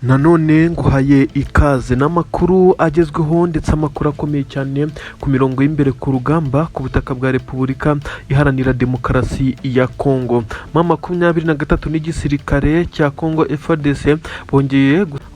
Nanone nguhaye ikaze n'amakuru agezweho ndetse amakuru akomeye cyane ku mirongo y'imbere ku rugamba ku butaka bwa Repubulika Iharanira Demokarasi ya Kongo. M23 n'igisirikare cya Kongo FARDC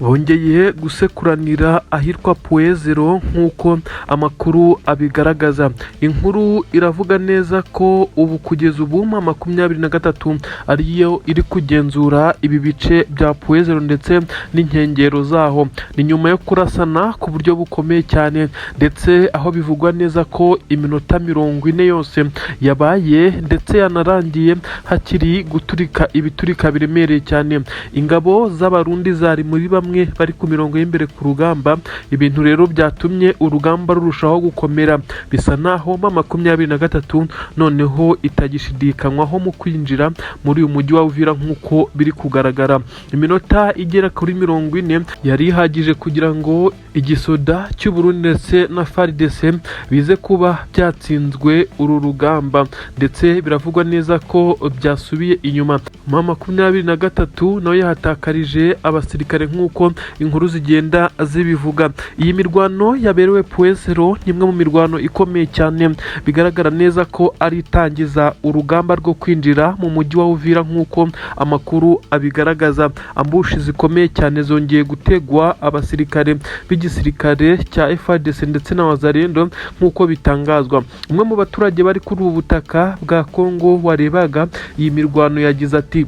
bongeye gusekuranira ahitwa Puezero nk'uko amakuru abigaragaza. Inkuru iravuga neza ko ubu kugeza ubu M23 ariyo iri kugenzura ibi bice bya Puezero ndetse n'inkengero zaho. Ni nyuma yo kurasana ku buryo bukomeye cyane ndetse aho bivugwa neza ko iminota 40 yose yabaye ndetse yanarangiye hakiri guturika ibiturika biremereye cyane. Ingabo z'abarundi zari muri bamwe bari ku mirongo y'imbere ku rugamba. Ibintu rero byatumye urugamba rurushaho gukomera, bisa naho M23 noneho itagishidikanywaho mu kwinjira muri uyu mujyi wa Uvira nk'uko biri kugaragara. Iminota igera kuri 40 yari ihagije kugira ngo igisoda cy'u Burundi ndetse na FARDC bize kuba byatsinzwe uru rugamba, ndetse biravugwa neza ko byasubiye inyuma. M23 nawe yahatakarije abasirikare nk'uko inkuru zigenda zibivuga. Iyi mirwano yaberewe Puezero ni imwe mu mirwano ikomeye cyane, bigaragara neza ko ari itangiza urugamba rwo kwinjira mu mujyi wa Uvira nk'uko amakuru abigaragaza. Ambushi zikomeye cyane zongeye gutegwa abasirikare b'igisirikare cya FARDC ndetse na Wazalendo nk'uko bitangazwa. Umwe mu baturage bari kuri ubu butaka bwa Kongo warebaga iyi mirwano yagize ati: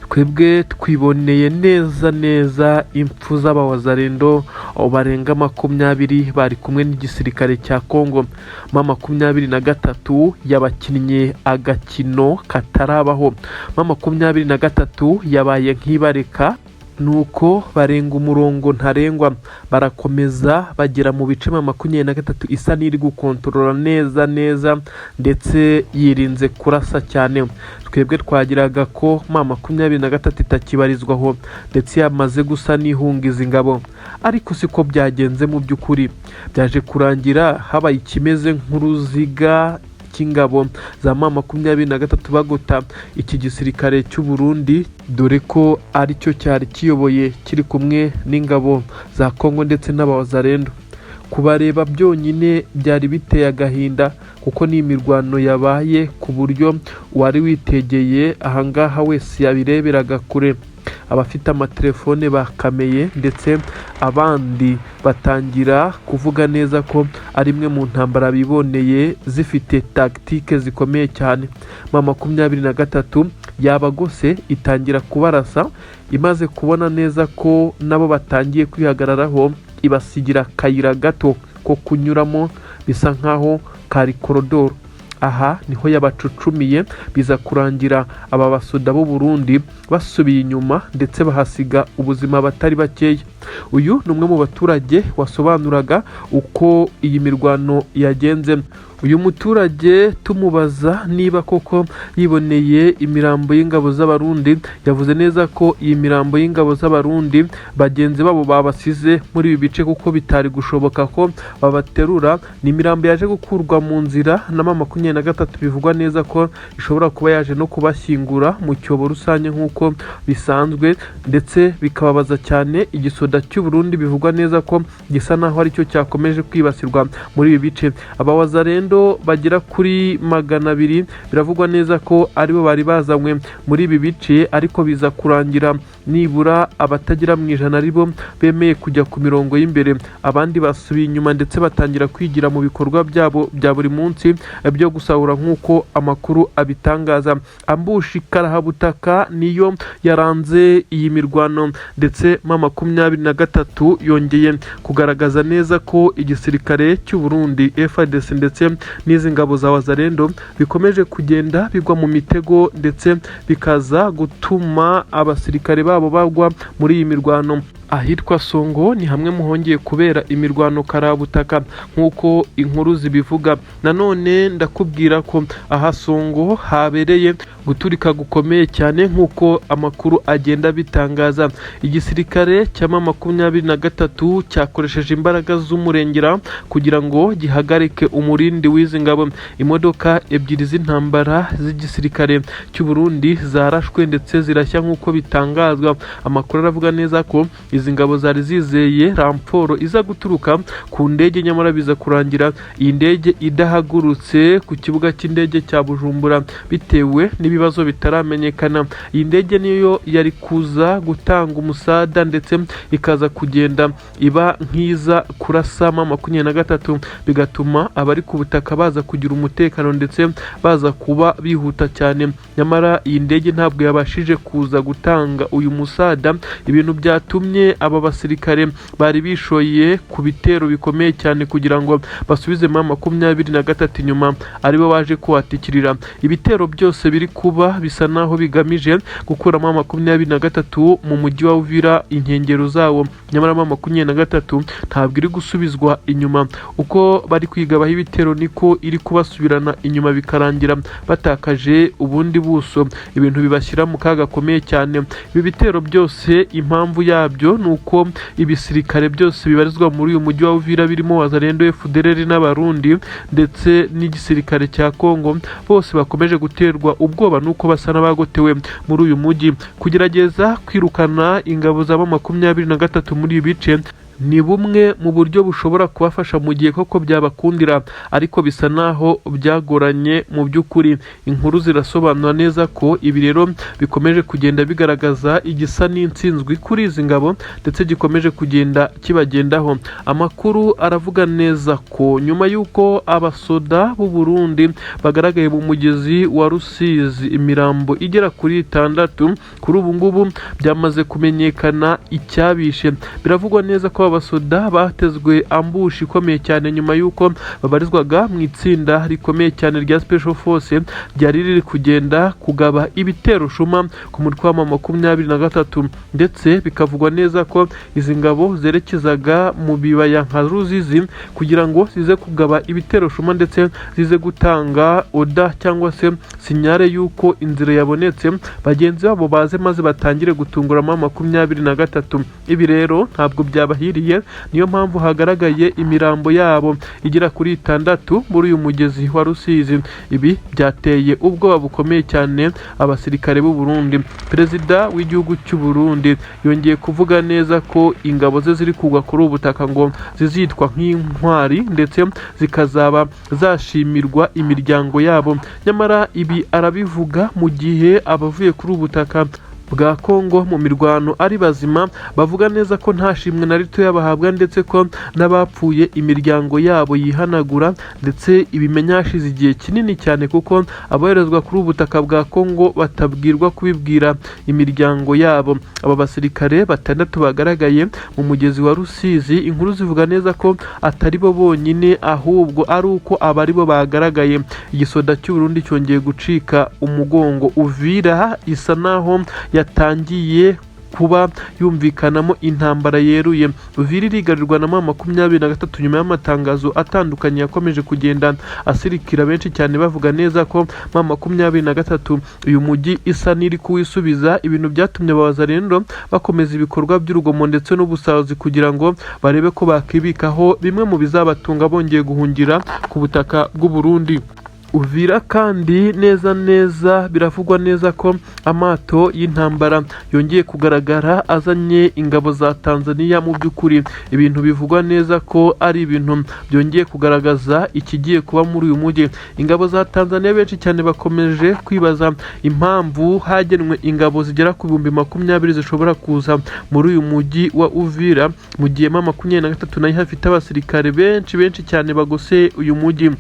twebwe twiboneye neza impfu z'abawazalendo barenga 20 bari kumwe n'igisirikare cya Kongo. M23 yabakinnye agakino katarabaho. M23 yabaye nk'ibareka nuko barenga umurongo ntarengwa, barakomeza bagera mu bice M23 isa n'iri gukontorora neza ndetse yirinze kurasa cyane. Twebwe twagiraga ko M23 itakibarizwaho ndetse yamaze gusa n'ihungiza ingabo, ariko siko byagenze. Mu by'ukuri byaje kurangira habaye ikimeze nk'uruziga cy'ingabo za M23 bagota iki gisirikare cy'u Burundi, dore ko ari cyo cyari kiyoboye kiri kumwe n'ingabo za Kongo ndetse n'abawazalendo. Kubareba byonyine byari biteye agahinda, kuko ni imirwano yabaye ku buryo wari witegeye ahangaha wese yabireberaga kure. Abafite amatelefone bakameye ndetse abandi batangira kuvuga neza ko ari imwe mu ntambara biboneye zifite tactique zikomeye cyane. M23 yabagose itangira kubarasa, imaze kubona neza ko nabo batangiye kwihagararaho, ibasigira akayira gato ko kunyuramo bisa nkaho kari korodoro. Aha niho yabacucumiye, biza kurangira aba basoda b'u Burundi basubiye inyuma ndetse bahasiga ubuzima batari bakeya. Uyu ni umwe mu baturage wasobanuraga uko iyi mirwano yagenze. Uyu muturage tumubaza niba koko yiboneye imirambo y'ingabo z'abarundi, yavuze neza ko iyi mirambo y'ingabo z'abarundi bagenzi babo babasize muri ibi bice kuko bitari gushoboka ko babaterura. Ni imirambo yaje gukurwa mu nzira na M23, bivugwa neza ko ishobora kuba yaje no kubashyingura mu cyobo rusange nk'uko bisanzwe, ndetse bikababaza cyane igisoda cy'u Burundi. Bivugwa neza ko gisa naho ari cyo cyakomeje kwibasirwa muri ibi bice. Abawazalendo bagera kuri 200 biravugwa neza ko aribo bari bazanywe muri ibi bice, ariko biza kurangira nibura abatagira mu ijana aribo bemeye kujya ku mirongo y'imbere. Abandi basubiye inyuma ndetse batangira kwigira mu bikorwa byabo bya buri munsi byo gusahura nk'uko amakuru abitangaza. Ambushi karahabutaka niyo yaranze iyi mirwano, ndetse M23 yongeye kugaragaza neza ko igisirikare cy'u Burundi FARDC ndetse n'izi ngabo za Wazalendo bikomeje kugenda bigwa mu mitego, ndetse bikaza gutuma abasirikare babo bagwa muri iyi mirwano. ahitwa Songo ni hamwe mu hongeye kubera imirwano karabutaka nk'uko inkuru zibivuga. Nanone ndakubwira ko aha Songo habereye guturika gukomeye cyane nk'uko amakuru agenda bitangaza. Igisirikare cya M23 cyakoresheje imbaraga z'umurengera kugira ngo gihagarike umurindi w'izi ngabo. Imodoka ebyiri z'intambara z'igisirikare cy'u Burundi zarashwe ndetse zirashya nk'uko bitangazwa. Amakuru aravuga neza ko izi ngabo zari zizeye ramporo iza guturuka ku ndege, nyamara biza kurangira iyi ndege idahagurutse ku kibuga cy'indege cya Bujumbura bitewe n'ibibazo bitaramenyekana. Iyi ndege niyo yari kuza gutanga umusada ndetse ikaza kugenda iba nk'iza kurasa M23, bigatuma abari ku butaka baza kugira umutekano ndetse baza kuba bihuta cyane. Nyamara iyi ndege ntabwo yabashije kuza gutanga uyu musada, ibintu byatumye aba basirikare bari bishoye ku bitero bikomeye cyane kugira ngo basubize M23 inyuma, aribo baje kuhatikirira. Ibitero byose biri kuba bisa naho bigamije gukura M23 mu mujyi wa Uvira inkengero zawo, nyamara M23 ntabwo iri gusubizwa inyuma. Uko bari kwigabaho ibitero niko iri kubasubirana inyuma, bikarangira batakaje ubundi buso, ibintu bibashyira mu kaga gakomeye cyane. Ibi bitero byose impamvu yabyo nuko ibisirikare byose bibarizwa muri uyu mujyi wa Uvira birimo Wazalendo, FDLR n'Abarundi ndetse n'igisirikare cya Kongo, bose bakomeje guterwa ubwoba nuko basa n'abagotewe muri uyu mujyi. Kugerageza kwirukana ingabo za M23 muri ibi bice ni bumwe mu buryo bushobora kubafasha mu gihe koko byabakundira, ariko bisa naho byagoranye mu by'ukuri. Inkuru zirasobanura neza ko ibi rero bikomeje kugenda bigaragaza igisa n'intsinzwi kuri izi ngabo ndetse gikomeje kugenda kibagendaho. Amakuru aravuga neza ko nyuma y'uko abasoda b'u Burundi bagaragaye mu mugezi wa Rusizi imirambo igera kuri 6, kuri ubu ngubu byamaze kumenyekana icyabishe. Biravugwa neza ko abasoda batezwe ambushi ikomeye cyane nyuma y'uko babarizwaga mu itsinda rikomeye cyane rya Special Force ryari riri kugenda kugaba ibitero shuma ku mutwe wa M23, ndetse bikavugwa neza ko izi ngabo zerekezaga mu bibaya nka Ruzizi kugira ngo zize kugaba ibitero shuma ndetse zize gutanga oda cyangwa se sinyare y'uko inzira yabonetse bagenzi babo baze maze batangire gutungura M23. Ibi rero ntabwo byabahiriye, niyo mpamvu hagaragaye imirambo yabo igera kuri 6 muri uyu mugezi wa Rusizi. Ibi byateye ubwoba bukomeye cyane abasirikare b'u Burundi. Perezida w'igihugu cy'u Burundi yongeye kuvuga neza ko ingabo ze ziri kugwa kuri ubu butaka ngo zizitwa nk'intwari ndetse zikazaba zashimirwa imiryango yabo. Nyamara ibi arabivuga mu gihe abavuye kuri ubu butaka bwa Kongo mu mirwano ari bazima, bavuga neza ko nta shimwe na rito yabahabwa ndetse ko n'abapfuye imiryango yabo yihanagura, ndetse ibimenya hashize igihe kinini cyane kuko aboherezwa kuri ubu butaka bwa Kongo batabwirwa kubibwira imiryango yabo. Aba basirikare 6 bagaragaye mu mugezi wa Rusizi, inkuru zivuga neza ko atari bo bonyine ahubwo ari uko abari bo bagaragaye. Igisoda cy'u Burundi cyongeye gucika umugongo. Uvira isa naho yatangiye kuba yumvikanamo intambara yeruye. Uvira irigarirwa na M23 nyuma y'amatangazo atandukanye yakomeje kugenda asirikira benshi cyane bavuga neza ko M23 uyu mujyi isa n'iri kuwisubiza. Ibintu byatumye Wazalendo bakomeza ibikorwa by'urugomo ndetse n'ubusazi kugira ngo barebe ko bakibikaho bimwe mu bizabatunga bongeye guhungira ku butaka bw'u Burundi. Uvira kandi neza biravugwa neza ko amato y'intambara yongeye kugaragara azanye ingabo za Tanzania. Mu by'ukuri ibintu bivugwa neza ko ari ibintu byongeye kugaragaza ikigiye kuba muri uyu mujyi. Ingabo za Tanzania benshi cyane bakomeje kwibaza impamvu hagenwe ingabo zigera ku 20,000 zishobora kuza muri uyu mujyi wa Uvira mu gihe M23 nayo hafite abasirikare benshi cyane bagose uyu mujyi.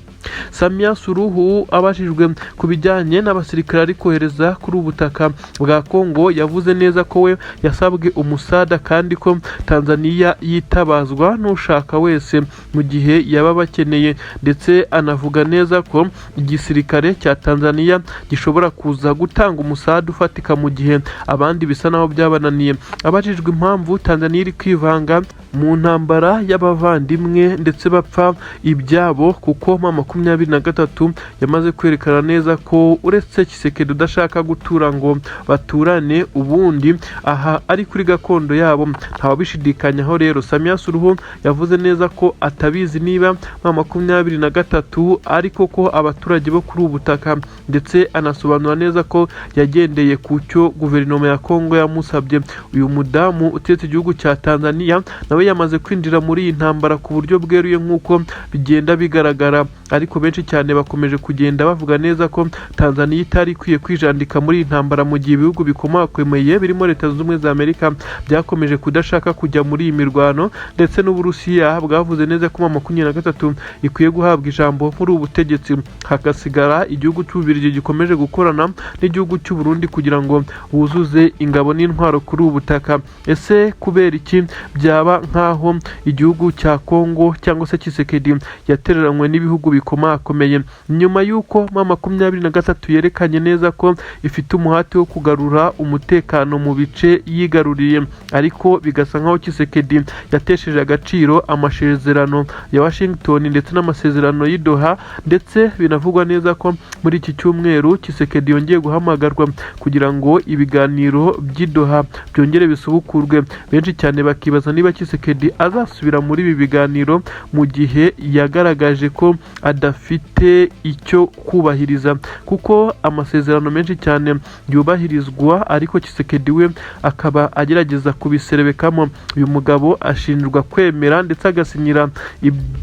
Samia Suluhu abajijwe ku bijyanye n'abasirikare ari kohereza kuri ubutaka bwa Kongo yavuze neza ko we yasabwe umusada kandi ko Tanzania yitabazwa n'ushaka wese mu gihe yaba bakeneye, ndetse anavuga neza ko igisirikare cya Tanzania gishobora kuza gutanga umusada ufatika mu gihe abandi bisa naho byabananiye. Abajijwe impamvu Tanzania iri kwivanga mu ntambara y'abavandimwe ndetse bapfa ibyabo kuko M23 yamaze kwerekana neza ko uretse Tshisekedi udashaka gutura ngo baturane ubundi aha ari kuri gakondo yabo ntawabishidikanyaho. Rero Samia Suluhu yavuze neza ko atabizi niba M23 ariko ko abaturage bo kuri ubutaka, ndetse anasobanura neza ko yagendeye ku cyo guverinoma ya Kongo yamusabye. Uyu mudamu utetse igihugu cya Tanzania nawe yamaze kwinjira muri iyi ntambara ku buryo bweruye nk'uko bigenda bigaragara, ariko benshi cyane bakomeje kugenda bavuga neza ko Tanzania itari ikwiye kwijandika muri iyi ntambara mu gihe ibihugu bikomakomeye birimo Leta Zunze Ubumwe za Amerika byakomeje kudashaka kujya muri iyi mirwano, ndetse n'Uburusiya bwavuze neza ko M23 ikwiye guhabwa ijambo muri ubu butegetsi, hagasigara igihugu cy'Ububiligi gikomeje gukorana n'igihugu cy'u Burundi kugira ngo buzuze ingabo n'intwaro kuri ubu butaka. Ese kubera iki byaba nkaho igihugu cya Kongo cyangwa se Tshisekedi yatereranywe n'ibihugu bikomakomeye nyuma y'uko M23 yerekanye neza ko ifite umuhati wo kugarura umutekano mu bice yigaruriye, ariko bigasa nkaho Tshisekedi yatesheje agaciro amasezerano ya Washington ndetse n'amasezerano y'i Doha, ndetse binavugwa neza ko muri iki cyumweru Tshisekedi yongeye guhamagarwa kugira ngo ibiganiro by'i Doha byongere bisubukurwe. Benshi cyane bakibaza niba Tshisekedi azasubira muri ibi biganiro mu gihe yagaragaje ko adafite icyo kubahiriza, kuko amasezerano menshi cyane yubahirizwa ariko Tshisekedi we akaba agerageza kubiserebekamo. Uyu mugabo ashinjwa kwemera ndetse agasinyira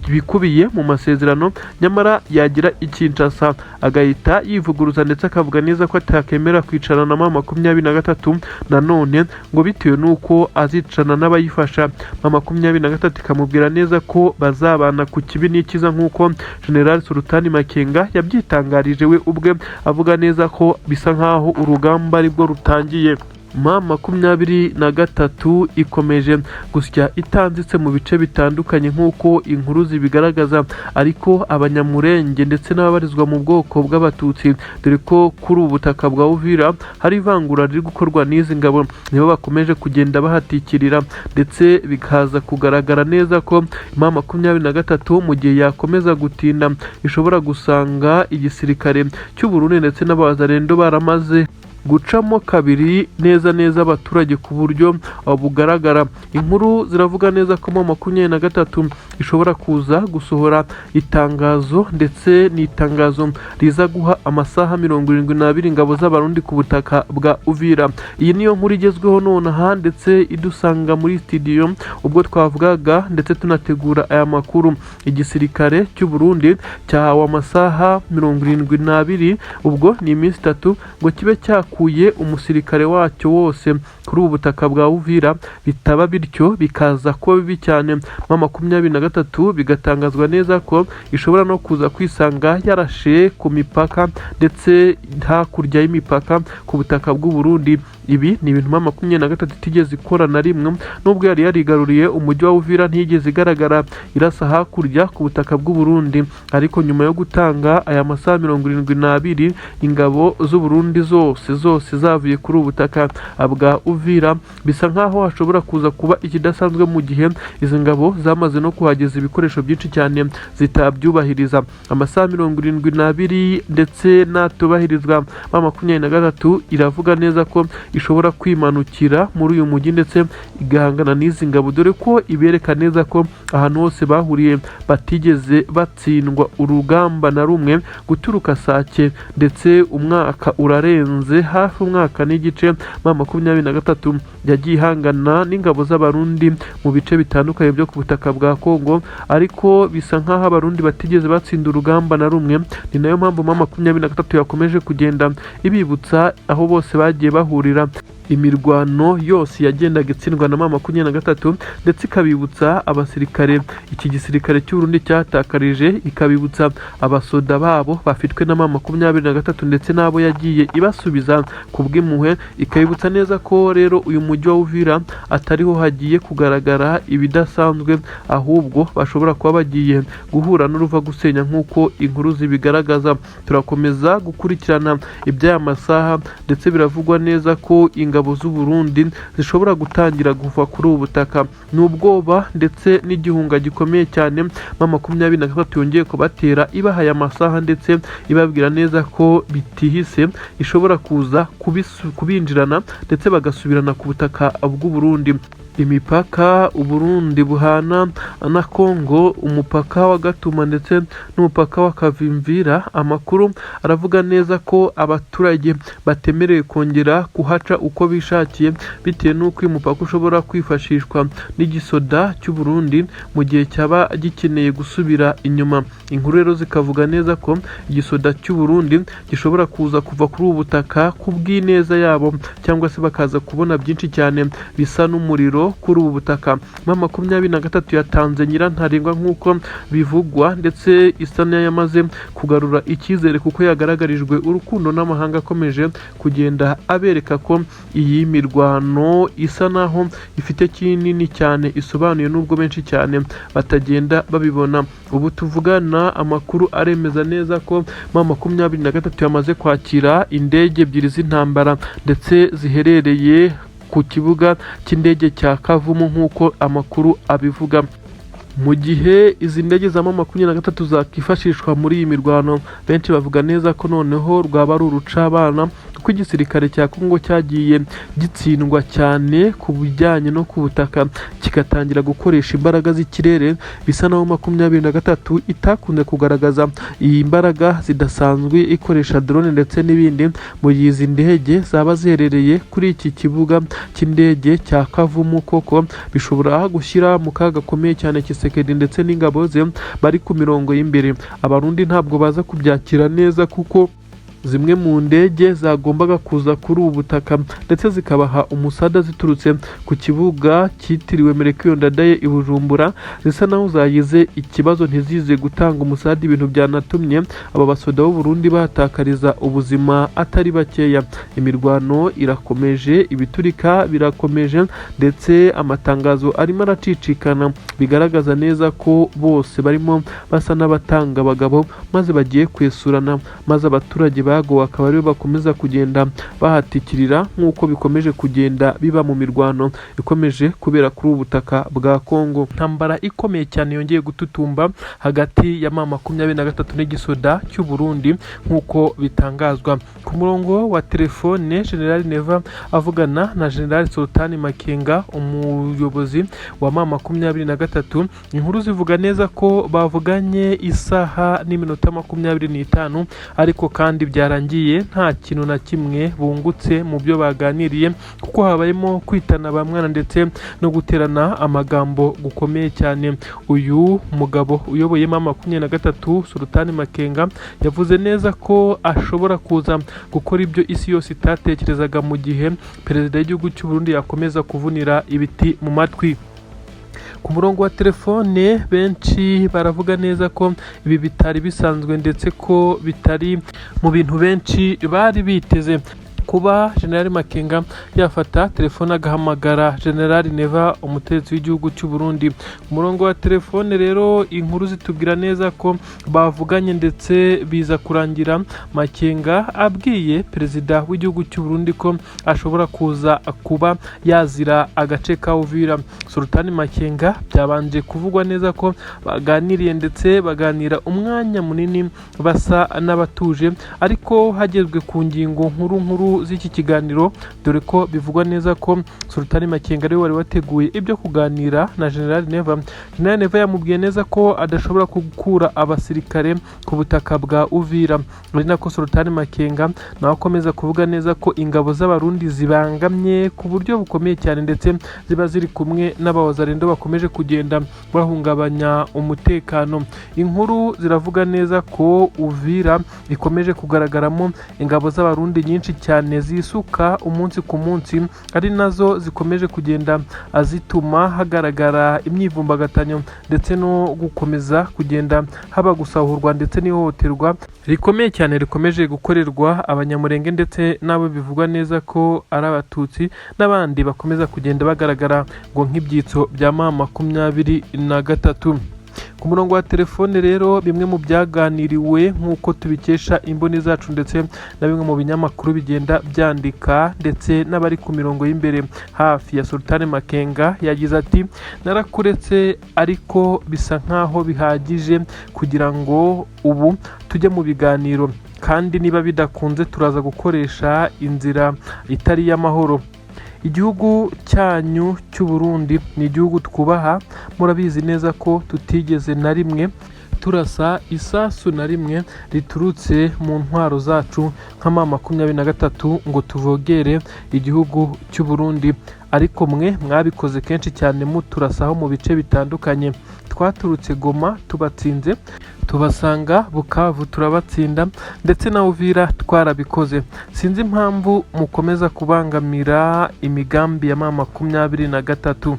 ibikubiye mu masezerano, nyamara yagira ikinshasa agahita yivuguruza ndetse akavuga neza ko atakemera kwicarana na M23 nanone ngo bitewe n'uko azicana n'abayifasha. M23 ikamubwira neza ko bazabana ku kibi n'ikiza nk'uko General Sultani Makenga yabyitangarije we ubwe, avuga neza ko bisa nkaho urugamba aribwo rutangiye. M23 ikomeje gusya itanzitse mu bice bitandukanye nk'uko inkuru zibigaragaza, ariko abanyamurenge ndetse n'ababarizwa mu bwoko bw'abatutsi, dore ko kuri ubu butaka bwa Uvira hari ivangura riri gukorwa n'izi ngabo, nibo bakomeje kugenda bahatikirira, ndetse bikaza kugaragara neza ko M23 mu gihe yakomeza gutinda ishobora gusanga igisirikare cy'u Burundi ndetse n'abazarendo baramaze gucamo kabiri neza abaturage ku buryo bugaragara. Inkuru ziravuga neza ko M23 ishobora kuza gusohora itangazo, ndetse n'itangazo riza guha amasaha 72 ingabo z'abarundi ku butaka bwa Uvira. Iyi niyo nkuru igezweho nonaha, ndetse idusanga muri studio ubwo twavugaga ndetse tunategura aya makuru. Igisirikare cy'u Burundi cyahawe amasaha 72, ubwo ni iminsi 3 ngo kibe cyakuye umusirikare wacyo wose kuri ubu butaka bwa Uvira, bitaba bityo bikaza kuba bibi cyane. M23 bigatangazwa neza ko ishobora no kuza kwisanga yarashe ku mipaka ndetse hakurya y'imipaka ku butaka bw'u Burundi. Ibi ni ibintu M23 itigeze ikora na rimwe, nubwo yari yarigaruriye umujyi wa Uvira ntiyigeze igaragara irasa hakurya ku butaka bw'u Burundi, ariko nyuma yo gutanga aya masaha 72 ingabo z'u Burundi zose zavuye kuri ubu butaka bwa Uvira, bisa nkaho hashobora kuza kuba ikidasanzwe mu gihe izi ngabo zamaze no kuhageza ibikoresho byinshi cyane zitabyubahiriza. Amasaha 72 ndetse natubahirizwa, M23 iravuga neza ko ishobora kwimanukira muri uyu mujyi ndetse igahangana n'izi ngabo, dore ko ibereka neza ko ahantu hose bahuriye batigeze batsindwa urugamba na rumwe guturuka Sake, ndetse umwaka urarenze hafi umwaka n'igice M23 yagiye ihangana n'ingabo z'abarundi mu bice bitandukanye byo ku butaka bwa Kongo, ariko bisa nkaho abarundi batigeze batsinda urugamba na rumwe. Ni nayo mpamvu M23 yakomeje kugenda ibibutsa aho bose bagiye bahurira imirwano yose yagendaga itsindwa na M23 ndetse ikabibutsa abasirikare iki gisirikare cy'u Burundi cyatakarije, ikabibutsa abasoda babo bafitwe na M23 ndetse nabo yagiye ibasubiza ku bw'impuhwe, ikabibutsa neza ko rero uyu mujyi wa Uvira atariho hagiye kugaragara ibidasanzwe, ahubwo bashobora kuba bagiye guhura n'uruva gusenya nk'uko inkuru zibigaragaza. Turakomeza gukurikirana iby'aya masaha ndetse biravugwa neza ko ingabo z'u Burundi zishobora gutangira kuva kuri ubu butaka. N'ubwoba ndetse n'igihunga gikomeye cyane M23 yongeye kubatera ibahaye amasaha ndetse ibabwira neza ko bitihise ishobora kuza kubinjirana ndetse bagasubirana ku butaka bw'u Burundi. Imipaka u Burundi buhana na Kongo, umupaka wa Gatuma ndetse n'umupaka wa Kavimvira, amakuru aravuga neza ko abaturage batemerewe kongera kuhaca uko bishakiye bitewe n'uko uyu mupaka ushobora kwifashishwa n'igisoda cy'u Burundi mu gihe cyaba gikeneye gusubira inyuma. Inkuru rero zikavuga neza ko igisoda cy'u Burundi gishobora kuza kuva kuri ubu butaka ku bw'ineza yabo, cyangwa se bakaza kubona byinshi cyane bisa n'umuriro kuri ubu butaka. M23 yatanze nyirantarengwa nk'uko bivugwa ndetse isa n'ayamaze kugarura icyizere kuko yagaragarijwe urukundo n'amahanga akomeje kugenda abereka ko iyi mirwano isa naho ifite kinini cyane isobanuye, n'ubwo benshi cyane batagenda babibona. Ubu tuvugana amakuru aremeza neza ko M23 yamaze kwakira indege ebyiri z'intambara ndetse ziherereye ku kibuga cy'indege cya Kavumu nk'uko amakuru abivuga. Mu gihe izi ndege za M23 zakifashishwa muri iyi mirwano, benshi bavuga neza ko noneho rwaba ari urucabana kuko igisirikare cya Kongo cyagiye gitsindwa cyane ku bijyanye no ku butaka kigatangira gukoresha imbaraga z'ikirere, bisa naho M23 itakunze kugaragaza iyi mbaraga zidasanzwe ikoresha drone ndetse n'ibindi, mu gihe izi ndege zaba ziherereye kuri iki kibuga cy'indege cya Kavumu koko bishobora gushyira mu kaga gakomeye cyane Tshisekedi ndetse n'ingabo ze bari ku mirongo y'imbere. Abarundi ntabwo baza kubyakira neza kuko zimwe mu ndege zagombaga kuza kuri ubu butaka ndetse zikabaha umusada ziturutse ku kibuga cyitiriwe Melchior Ndadaye i Bujumbura, zisa naho zagize ikibazo ntizize gutanga umusada, ibintu byanatumye aba basoda b'u Burundi batakariza ubuzima atari bakeya. Imirwano irakomeje, ibiturika birakomeje ndetse amatangazo arimo aracicikana bigaragaza neza ko bose barimo basa n'abatanga abagabo maze bagiye kwesurana, maze abaturage bago akaba aribo bakomeza kugenda bahatikirira nk'uko bikomeje kugenda biba mu mirwano ikomeje kubera kuri ubu butaka bwa Kongo. Ntambara ikomeye cyane yongeye gututumba hagati ya M23 n'igisoda cy'u Burundi nk'uko bitangazwa. Ku murongo wa telefone General Neva avugana na General Sultani Makenga, umuyobozi wa M23, inkuru zivuga neza ko bavuganye isaha n'iminota 25 ariko kandi byarangiye nta kintu na kimwe bungutse mu byo baganiriye kuko habayemo kwitana ba mwana ndetse no guterana amagambo gukomeye cyane. Uyu mugabo uyoboye M23 Sultani Makenga yavuze neza ko ashobora kuza gukora ibyo isi yose itatekerezaga mu gihe perezida w'igihugu cy'u Burundi yakomeza kuvunira ibiti mu matwi. Ku murongo wa telefone benshi baravuga neza ko ibi bitari bisanzwe ndetse ko bitari mu bintu benshi bari biteze. Kuba General Makenga yafata telefone agahamagara General Neva umutegetsi w'igihugu cy'u Burundi. Umurongo wa telefone rero inkuru zitubwira neza ko bavuganye ndetse biza kurangira Makenga abwiye perezida w'igihugu cy'u Burundi ko ashobora kuza kuba yazira agace ka Uvira. Sultani Makenga byabanje kuvugwa neza ko baganiriye ndetse baganira umwanya munini basa n'abatuje, ariko hagezwe ku ngingo nkuru z'iki kiganiro, dore ko bivugwa neza ko Sultani Makenga ari wari wateguye ibyo kuganira na General Neva. General Neva yamubwiye neza ko adashobora gukura abasirikare ku butaka bwa Uvira, ari nako Sultani Makenga nawe akomeza kuvuga neza ko ingabo z'abarundi zibangamye ku buryo bukomeye cyane ndetse ziba ziri kumwe n'abawazarendo bakomeje kugenda bahungabanya umutekano. Inkuru ziravuga neza ko Uvira ikomeje kugaragaramo ingabo z'abarundi nyinshi cyane cyane zisuka umunsi ku munsi, ari nazo zikomeje kugenda zituma hagaragara imyivumbagatanyo ndetse no gukomeza kugenda haba gusahurwa ndetse n'ihohoterwa rikomeye cyane rikomeje gukorerwa Abanyamulenge ndetse n'abo bivugwa neza ko ari Abatutsi n'abandi bakomeza kugenda bagaragara ngo nk'ibyitso bya M23. Ku murongo wa telefone rero bimwe mu byaganiriwe nk'uko tubikesha imboni zacu ndetse na bimwe mu binyamakuru bigenda byandika ndetse n'abari ku mirongo y'imbere hafi ya Sultan Makenga, yagize ati narakuretse ariko bisa nkaho bihagije kugira ngo ubu tujye mu biganiro, kandi niba bidakunze turaza gukoresha inzira itari y'amahoro. Igihugu cyanyu cy'u Burundi ni igihugu twubaha, murabizi neza ko tutigeze na rimwe turasa isasu na rimwe riturutse mu ntwaro zacu nka M23 ngo tuvogere igihugu cy'u Burundi, ariko mwe mwabikoze kenshi cyane muturasaho mu bice bitandukanye. Twaturutse Goma tubatsinze, tubasanga Bukavu turabatsinda, ndetse na Uvira twarabikoze. Sinzi impamvu mukomeza kubangamira imigambi ya M23.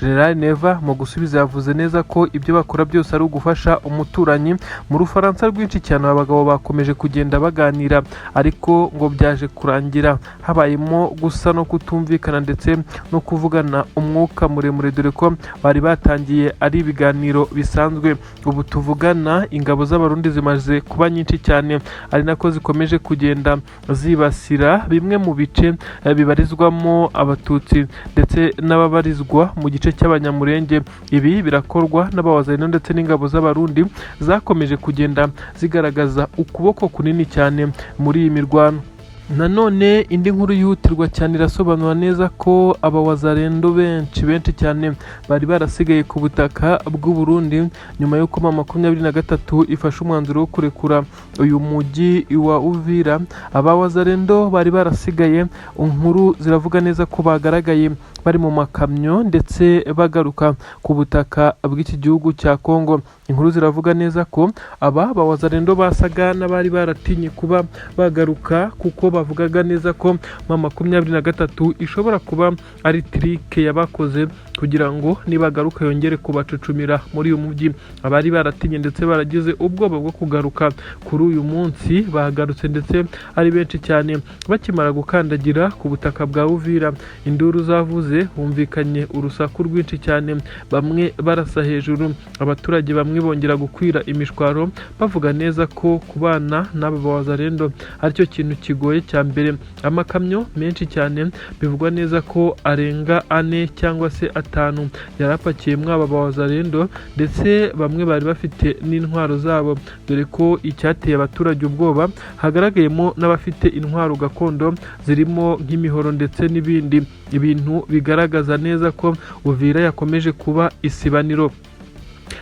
General Neva mu gusubiza yavuze neza ko ibyo bakora byose ari ugufasha umuturanyi. Mu Rufaransa rwinshi cyane abagabo bakomeje kugenda baganira, ariko ngo byaje kurangira habayemo gusa no kutumvikana ndetse no kuvugana umwuka muremure, dore ko bari batangiye ari ibiganiro bisanzwe. Ubu tuvugana ingabo z'Abarundi zimaze kuba nyinshi cyane, ari nako zikomeje kugenda zibasira bimwe mu bice bibarizwamo Abatutsi ndetse n'ababarizwa mu gice cy'Abanyamulenge. Ibi birakorwa n'Abawazalendo ndetse n'ingabo z'Abarundi zakomeje kugenda zigaragaza ukuboko kunini cyane muri iyi mirwano. Nanone indi nkuru yihutirwa cyane irasobanura neza ko Abawazalendo benshi cyane bari barasigaye ku butaka bw'u Burundi nyuma y'uko M23 ifashe umwanzuro wo kurekura uyu mujyi wa Uvira. Abawazalendo bari barasigaye, inkuru ziravuga neza ko bagaragaye bari mu makamyo ndetse bagaruka ku butaka bw'iki gihugu cya Kongo. Inkuru ziravuga neza ko aba Bawazalendo basaga n'abari baratinye kuba bagaruka, kuko bavugaga neza ko M23 ishobora kuba ari trike yabakoze kugira ngo nibagaruka yongere kubacucumira muri uyu mujyi. Abari baratinye ndetse baragize ubwoba bwo kugaruka kuri uyu munsi bagarutse ndetse ari benshi cyane. Bakimara gukandagira ku butaka bwa Uvira, induru zavuze, humvikanye urusaku rwinshi cyane, bamwe barasa hejuru, abaturage bamwe bongera gukwira imishwaro bavuga neza ko kubana n'aba Bawazalendo aricyo kintu kigoye cya mbere. Amakamyo menshi cyane bivugwa neza ko arenga 4 cyangwa se 5 yarapakiye mwaba Bawazalendo, ndetse bamwe bari bafite n'intwaro zabo, dore ko icyateye abaturage ubwoba hagaragayemo n'abafite intwaro gakondo zirimo nk'imihoro ndetse n'ibindi, ibintu bigaragaza neza ko Uvira yakomeje kuba isibaniro.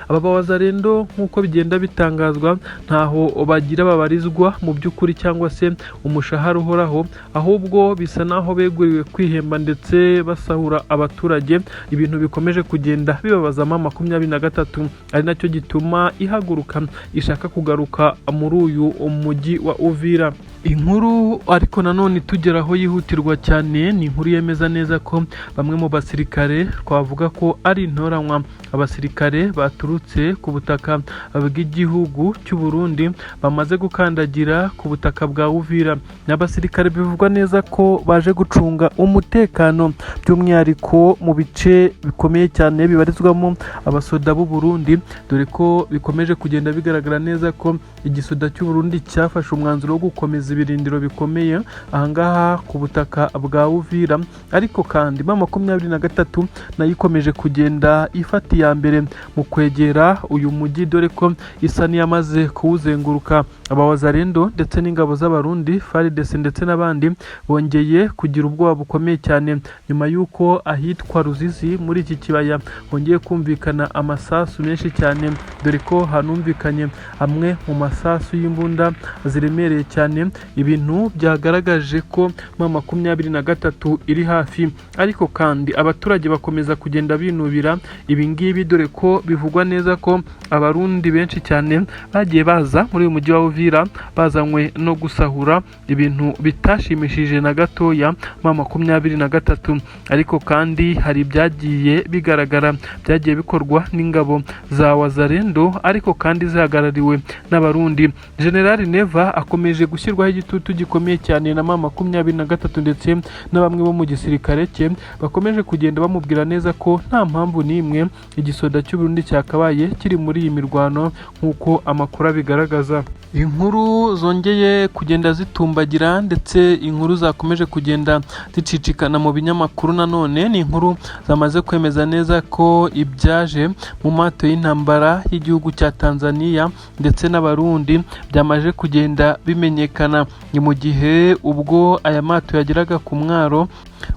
Aba Bawazalendo nk'uko bigenda bitangazwa ntaho bagira babarizwa mu by'ukuri cyangwa se umushahara uhoraho, ahubwo bisa naho beguriwe kwihemba ndetse basahura abaturage. Ibintu bikomeje kugenda bibabaza M23, ari nacyo gituma ihaguruka ishaka kugaruka muri uyu mujyi wa Uvira. Inkuru ariko nanone tugeraho yihutirwa cyane ni inkuru yemeza neza ko bamwe mu basirikare twavuga ko ari intoranywa, abasirikare baturutse ku butaka bw'igihugu cy'u Burundi bamaze gukandagira ku butaka bwa Uvira. N'abasirikare bivugwa neza ko baje gucunga umutekano, by'umwihariko mu bice bikomeye cyane bibarizwamo abasoda b'u Burundi, dore ko bikomeje kugenda bigaragara neza ko igisoda cy'u Burundi cyafashe umwanzuro wo gukomeza ibirindiro bikomeye ahangaha ku butaka bwa Uvira. Ariko kandi M23 nayo ikomeje kugenda ifata iya mbere mu kwegera uyu mujyi, dore ko isa n'iyamaze kuwuzenguruka. Abawazalendo ndetse n'ingabo z'Abarundi FARDC ndetse n'abandi bongeye kugira ubwoba bukomeye cyane nyuma y'uko ahitwa Ruzizi muri iki kibaya hongeye kumvikana amasasu menshi cyane, dore ko hanumvikanye amwe mu masasu y'imbunda ziremereye cyane, ibintu byagaragaje ko M23 iri hafi. Ariko kandi abaturage bakomeza kugenda binubira ibingibi, dore ko bivugwa neza ko Abarundi benshi cyane bagiye baza muri uyu mujyi wa Uvira bazanywe no gusahura ibintu bitashimishije na gatoya M23, ariko kandi hari ibyagiye bigaragara byagiye bikorwa n'ingabo za Wazalendo ariko kandi zihagarariwe n'abarundi. General Neva akomeje gushyirwaho igitutu gikomeye cyane na M23 ndetse na bamwe bo mu gisirikare cye bakomeje kugenda bamubwira neza ko nta mpamvu n'imwe igisoda cy'u Burundi cyakabaye kiri muri iyi mirwano nk'uko amakuru abigaragaza. Inkuru zongeye kugenda zitumbagira ndetse inkuru zakomeje kugenda zicicikana mu binyamakuru nanone ni inkuru zamaze kwemeza neza ko ibyaje mu mato y'intambara y'igihugu cya Tanzania ndetse n'abarundi byamaje kugenda bimenyekana. Ni mu gihe ubwo aya mato yageraga ku mwaro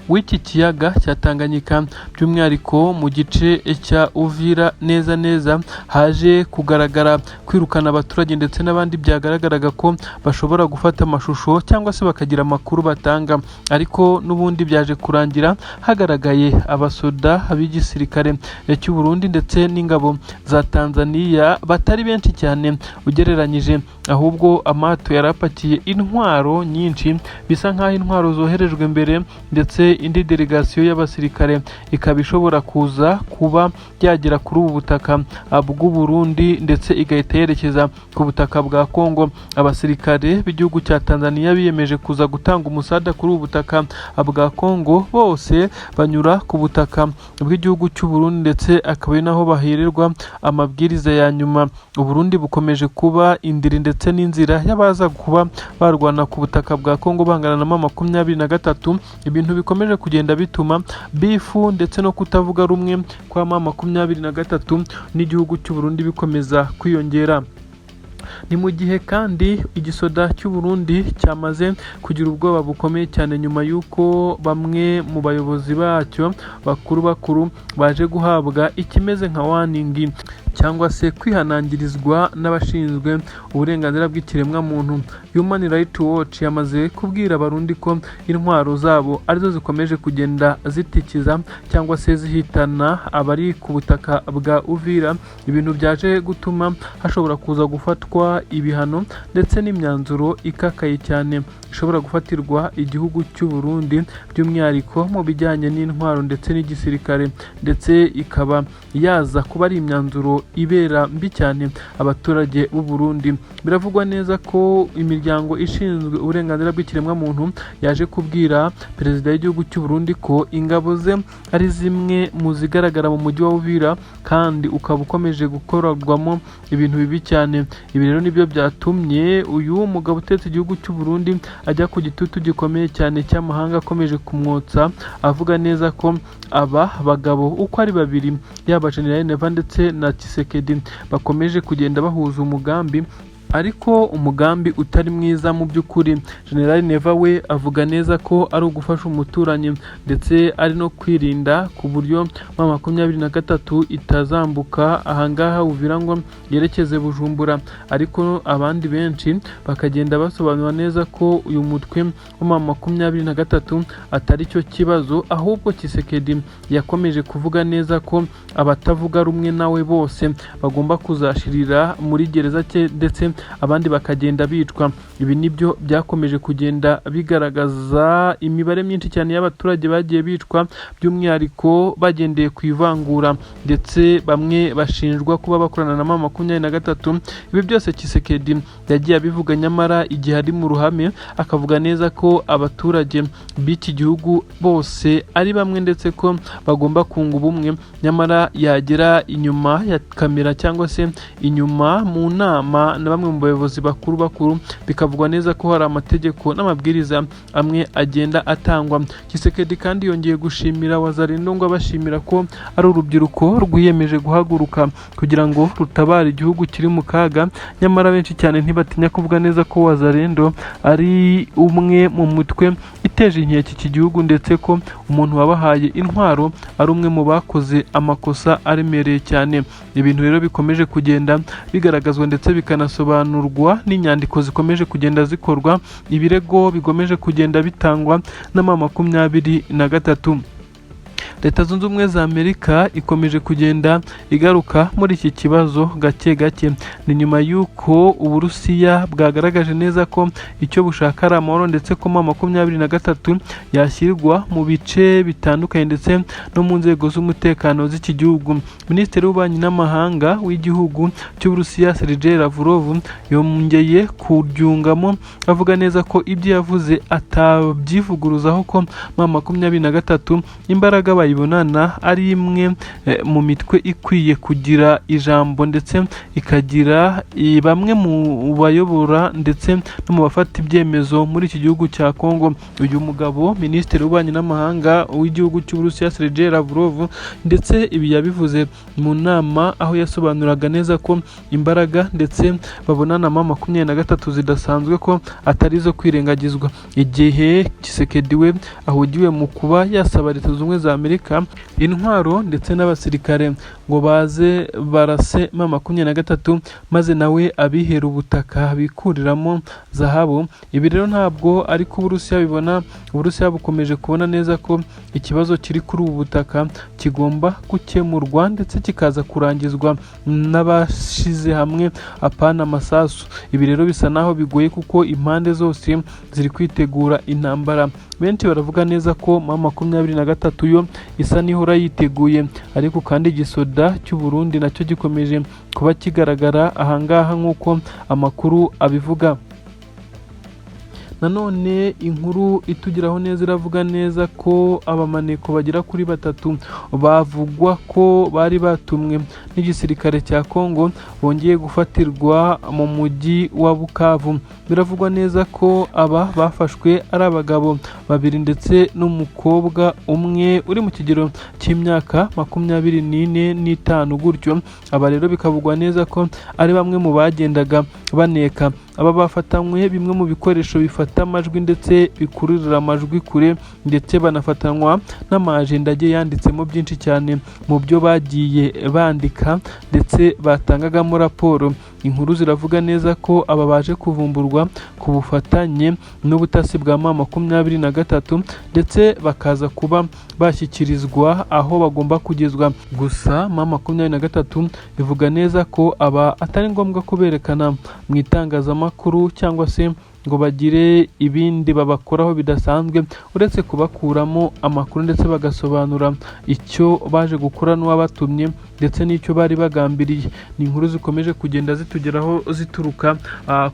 w'iki kiyaga cya Tanganyika by'umwihariko mu gice cya Uvira neza haje kugaragara kwirukana abaturage ndetse n'abandi byagaragaraga ko bashobora gufata amashusho cyangwa se bakagira amakuru batanga, ariko n'ubundi byaje kurangira hagaragaye abasoda b'igisirikare cy'u Burundi ndetse n'ingabo za Tanzania batari benshi cyane ugereranyije, ahubwo amato yarapakiye intwaro nyinshi bisa nk'aho intwaro zoherejwe mbere ndetse indi delegasiyo y'abasirikare ikaba ishobora kuza kuba yagera kuri ubu butaka bw'u Burundi ndetse igahita yerekeza ku butaka bwa Kongo. Abasirikare b'igihugu cya Tanzania biyemeje kuza gutanga umusada kuri ubu butaka bwa Kongo, bose banyura ku butaka bw'igihugu cy'u Burundi ndetse akaba ari naho bahererwa amabwiriza ya nyuma. U Burundi bukomeje kuba indiri ndetse n'inzira y'abaza kuba barwana ku butaka bwa Kongo bangana na M23, ibintu bikomeje kugenda bituma bifu ndetse no kutavuga rumwe kwa M23 n'igihugu cy'u Burundi bikomeza kwiyongera. Ni mu gihe kandi igisoda cy'u Burundi cyamaze kugira ubwoba bukomeye cyane nyuma y'uko bamwe mu bayobozi bacyo bakuru baje guhabwa ikimeze nka warning cyangwa se kwihanangirizwa n'abashinzwe uburenganzira bw'ikiremwa muntu. Human Rights Watch yamaze kubwira abarundi ko intwaro zabo arizo zikomeje kugenda zitikiza cyangwa se zihitana abari ku butaka bwa Uvira, ibintu byaje gutuma hashobora kuza gufatwa ibihano ndetse n'imyanzuro ikakaye cyane ishobora gufatirwa igihugu cy'u Burundi by'umwihariko mu bijyanye n'intwaro ndetse n'igisirikare, ndetse ikaba yaza kuba ari imyanzuro ibera mbi cyane abaturage b'u Burundi. Biravugwa neza ko imiryango ishinzwe uburenganzira bw'ikiremwa muntu yaje kubwira perezida w'igihugu cy'u Burundi ko ingabo ze ari zimwe mu zigaragara mu mujyi wa Uvira kandi ukaba ukomeje gukorerwamo ibintu bibi cyane. Ibi rero nibyo byatumye uyu mugabo utetse igihugu cy'u Burundi ajya ku gitutu gikomeye cyane cy'amahanga akomeje kumwotsa avuga neza ko aba bagabo uko ari babiri yaba General Neva ndetse na Tshisekedi bakomeje kugenda bahuza umugambi, ariko umugambi utari mwiza mu by'ukuri. General Neva we avuga neza ko ari ugufasha umuturanyi ndetse ari no kwirinda ku buryo M23 itazambuka ahangaha Uvira ngo yerekeze Bujumbura, ariko abandi benshi bakagenda basobanura neza ko uyu mutwe wa M23 atari cyo kibazo, ahubwo Tshisekedi yakomeje kuvuga neza ko abatavuga rumwe nawe bose bagomba kuzashirira muri gereza cye ndetse abandi bakagenda bicwa. Ibi nibyo byakomeje kugenda bigaragaza imibare myinshi cyane y'abaturage bagiye bicwa by'umwihariko bagendeye ku ivangura, ndetse bamwe bashinjwa kuba bakorana na M23. Ibi byose Tshisekedi yagiye abivuga, nyamara igihe ari mu ruhame akavuga neza ko abaturage b'iki gihugu bose ari bamwe ndetse ko bagomba kunga ubumwe, nyamara yagera inyuma ya kamera cyangwa se inyuma mu nama na bamwe mu bayobozi bakuru bikavugwa neza ko hari amategeko n'amabwiriza amwe agenda atangwa. Tshisekedi kandi yongeye gushimira Wazalendo ngo abashimira ko ari urubyiruko rwiyemeje guhaguruka kugira ngo rutabare igihugu kiri mu kaga, nyamara benshi cyane ntibatinya kuvuga neza ko Wazalendo ari umwe mu mutwe iteje inkeke iki gihugu ndetse ko umuntu wabahaye intwaro ari umwe mu bakoze amakosa aremereye cyane. Ibintu rero bikomeje kugenda bigaragazwa ndetse bikanasobanurwa n'inyandiko zikomeje kugenda zikorwa, ibirego bigomeje kugenda bitangwa na M23. Leta Zunze Ubumwe za Amerika ikomeje kugenda igaruka muri iki kibazo gake gake. Ni nyuma y'uko Uburusiya bwagaragaje neza ko icyo bushaka ari amahoro, ndetse ko M23 yashyirwa mu bice bitandukanye ndetse no mu nzego z'umutekano z'iki gihugu. Minisitiri w'Ububanyi n'Amahanga w'igihugu cy'Uburusiya Sergei Lavrov yongeye kuryungamo avuga neza ko ibyo yavuze atabyivuguruzaho, ko M23 imbaraga bayibonana ari imwe mu mitwe ikwiye kugira ijambo ndetse ikagira bamwe mu bayobora ndetse no mu bafata ibyemezo muri iki gihugu cya Kongo. Uyu mugabo Minisitiri w'Ububanyi n'Amahanga w'igihugu cy'Uburusiya Sergei Lavrov ndetse ibi yabivuze mu nama aho yasobanuraga neza ko imbaraga ndetse babonana M23 zidasanzwe ko atari zo kwirengagizwa. Igihe Tshisekedi we ahugiwe mu kuba yasaba Leta Zunze Ubumwe za Amerika intwaro ndetse n'abasirikare ngo baze barase M23 maze nawe abihera ubutaka bikuriramo zahabu. Ibi rero ntabwo ariko Uburusiya bibona. Uburusiya bukomeje kubona neza ko ikibazo kiri kuri ubu butaka kigomba gukemurwa ndetse kikaza kurangizwa n'abashize hamwe apana amasasu. Ibi rero bisa naho bigoye kuko impande zose ziri kwitegura intambara. Benshi baravuga neza ko M23 yo isa n'ihora yiteguye, ariko kandi igisoda cy'u Burundi nacyo gikomeje kuba kigaragara ahangaha nk'uko amakuru abivuga. Nanone inkuru itugeraho neza iravuga neza ko abamaneko bagera kuri 3 bavugwa ko bari batumwe n'igisirikare cya Kongo bongeye gufatirwa mu mujyi wa Bukavu. Biravugwa neza ko aba bafashwe ari abagabo 2 ndetse n'umukobwa umwe uri mu kigero cy'imyaka 24 n'itanu gutyo. Aba rero bikavugwa neza ko ari bamwe mu bagendaga baneka. Aba bafatanywe bimwe mu bikoresho bifata amajwi ndetse bikururira amajwi kure, ndetse banafatanywa n'amajenda agiye yanditsemo byinshi cyane mu byo bagiye bandika ndetse batangagamo raporo. Inkuru ziravuga neza ko aba baje kuvumburwa ku bufatanye n'ubutasi bwa M23 ndetse bakaza kuba bashyikirizwa aho bagomba kugezwa. Gusa M23 bivuga neza ko aba atari ngombwa kuberekana mu itangazamakuru cyangwa se ngo bagire ibindi babakoraho bidasanzwe uretse kubakuramo amakuru ndetse bagasobanura icyo baje gukora n'uwabatumye ndetse n'icyo bari bagambiriye. Ni inkuru zikomeje kugenda zitugeraho zituruka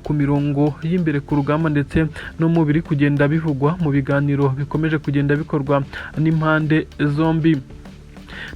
ku mirongo y'imbere ku rugamba ndetse no mu biri kugenda bivugwa mu biganiro bikomeje kugenda bikorwa n'impande zombi.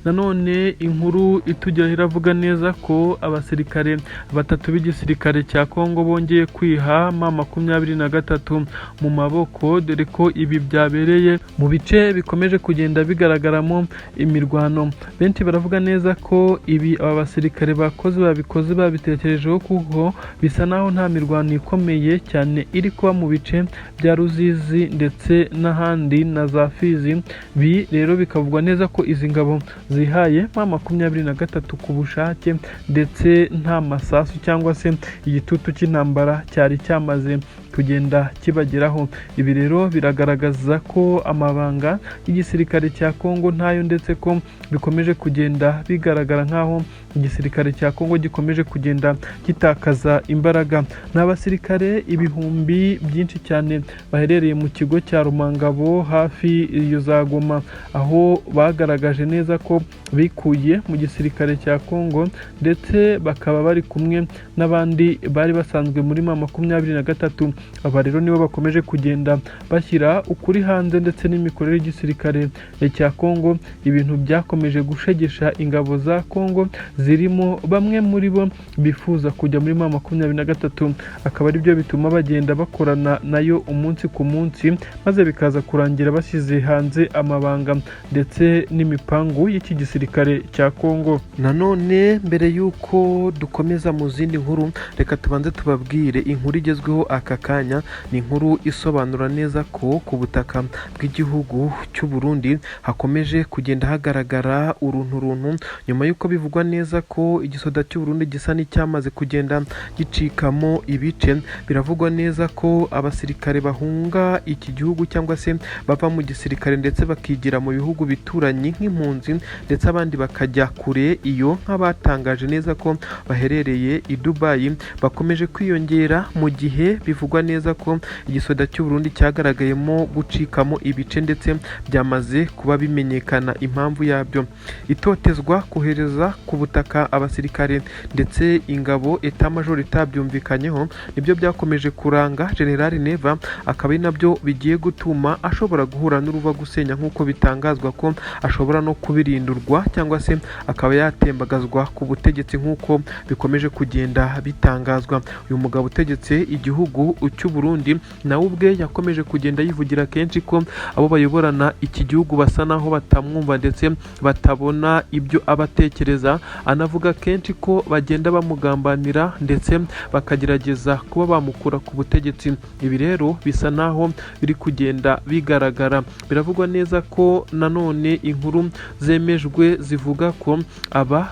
Nanone inkuru itugeraho iravuga neza ko abasirikare 3 b'igisirikare cya Kongo bongeye kwiha M23 mu maboko, dore ko ibi byabereye mu bice bikomeje kugenda bigaragaramo imirwano. Benshi baravuga neza ko ibi aba basirikare babikoze babitekerejeho kuko bisa naho nta mirwano ikomeye cyane iri kuba mu bice bya Ruzizi ndetse n'ahandi na za Fizi. Bi rero bikavugwa neza ko izi ngabo zihaye M23 ku bushake ndetse nta masasu cyangwa se igitutu cy'intambara cyari cyamaze kugenda kibageraho. Ibi rero biragaragaza ko amabanga y'igisirikare cya Kongo ntayo, ndetse ko bikomeje kugenda bigaragara nkaho igisirikare cya Kongo gikomeje kugenda gitakaza imbaraga. N'abasirikare ibihumbi byinshi cyane baherereye mu kigo cya Rumangabo hafi iyo za Goma, aho bagaragaje neza ko bikuye mu gisirikare cya Kongo ndetse bakaba bari kumwe n'abandi bari basanzwe muri M23. Aba rero nibo bakomeje kugenda bashyira ukuri hanze ndetse n'imikorere y'igisirikare cya Kongo. Ibintu byakomeje gushegesha ingabo za Kongo, zirimo bamwe muri bo bifuza kujya muri M23, akaba ari byo bituma bagenda bakorana nayo umunsi ku munsi, maze bikaza kurangira bashyize hanze amabanga ndetse n'imipangu y'iki gisirikare cya Kongo. Nanone mbere y'uko dukomeza mu zindi nkuru, reka tubanze tubabwire inkuru igezweho aka kanya kanya ni inkuru isobanura neza ko ku butaka bw'igihugu cy'u Burundi hakomeje kugenda hagaragara urunturuntu nyuma y'uko bivugwa neza ko igisoda cy'u Burundi gisa n'icyamaze kugenda gicikamo ibice. Biravugwa neza ko abasirikare bahunga iki gihugu cyangwa se bava mu gisirikare ndetse bakigira mu bihugu bituranye nk'impunzi, ndetse abandi bakajya kure iyo nk'abatangaje neza ko baherereye i Dubai bakomeje kwiyongera, mu gihe bivugwa neza ko igisoda cy'u Burundi cyagaragayemo gucikamo ibice ndetse byamaze kuba bimenyekana impamvu yabyo. Itotezwa kohereza ku butaka abasirikare ndetse ingabo eta major itabyumvikanyeho nibyo byakomeje kuranga General Neva, akaba ari nabyo bigiye gutuma ashobora guhura n'uruva gusenya nk'uko bitangazwa ko ashobora no kubirindurwa cyangwa se akaba yatembagazwa ku butegetsi nk'uko bikomeje kugenda bitangazwa. Uyu mugabo utegetse igihugu cy'u Burundi nawe ubwe yakomeje kugenda yivugira kenshi ko abo bayoborana iki gihugu basa naho batamwumva ndetse batabona ibyo abatekereza, anavuga kenshi ko bagenda bamugambanira ndetse bakagerageza kuba bamukura ku butegetsi. Ibi rero bisa naho biri kugenda bigaragara. Biravugwa neza ko nanone inkuru zemejwe zivuga ko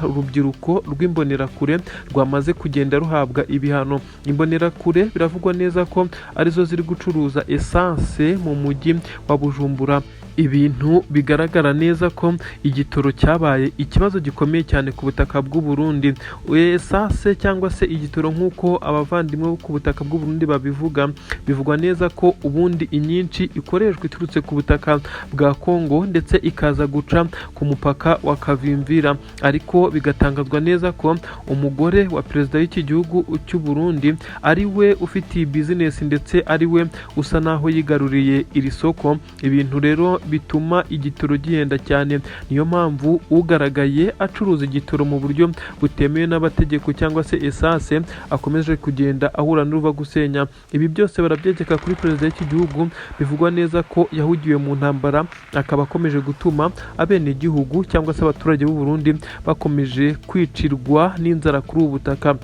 urubyiruko rw'imbonerakure rwamaze kugenda ruhabwa ibihano. Imbonerakure biravugwa neza ko arizo ziri gucuruza essence mu mujyi wa Bujumbura, ibintu bigaragara neza ko igitoro cyabaye ikibazo gikomeye cyane ku butaka bw'u Burundi. Essence cyangwa se igitoro nk'uko abavandimwe bo ku butaka bw'u Burundi babivuga, bivugwa neza ko ubundi inyinshi ikoreshwa iturutse ku butaka bwa Kongo ndetse ikaza guca ku mupaka wa Kavimvira, ariko bigatangazwa neza ko umugore wa perezida w'iki gihugu cy'u Burundi ari we ufite iyi business ndetse ari we usa naho yigaruriye iri soko. Ibintu rero bituma igitoro gihenda cyane, niyo mpamvu ugaragaye acuruza igitoro mu buryo butemewe n'abategeko cyangwa se essence akomeje kugenda ahura n'uruva gusenya. Ibi byose barabyegeka kuri perezida w'iki gihugu, bivugwa neza ko yahugiwe mu ntambara, akaba akomeje gutuma abene igihugu cyangwa se abaturage b'u Burundi bakomeje kwicirwa n'inzara kuri ubu butaka.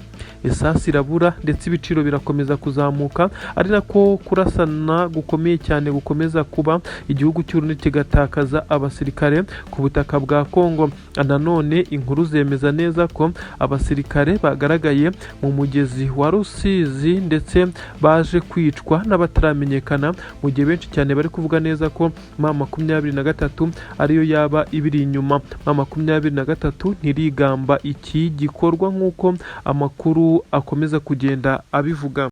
Essence irabura ndetse ibiciro birakomeza kuzamuka, ari nako kurasana gukomeye cyane gukomeza kuba, igihugu cy'u Burundi kigatakaza abasirikare ku butaka bwa Kongo. Nanone inkuru zemeza neza ko abasirikare bagaragaye mu mugezi wa Rusizi ndetse baje kwicwa n'abataramenyekana, mu gihe benshi cyane bari kuvuga neza ko M23 ariyo yaba ibiri inyuma. M23 ntirigamba iki gikorwa nk'uko amakuru akomeza kugenda abivuga.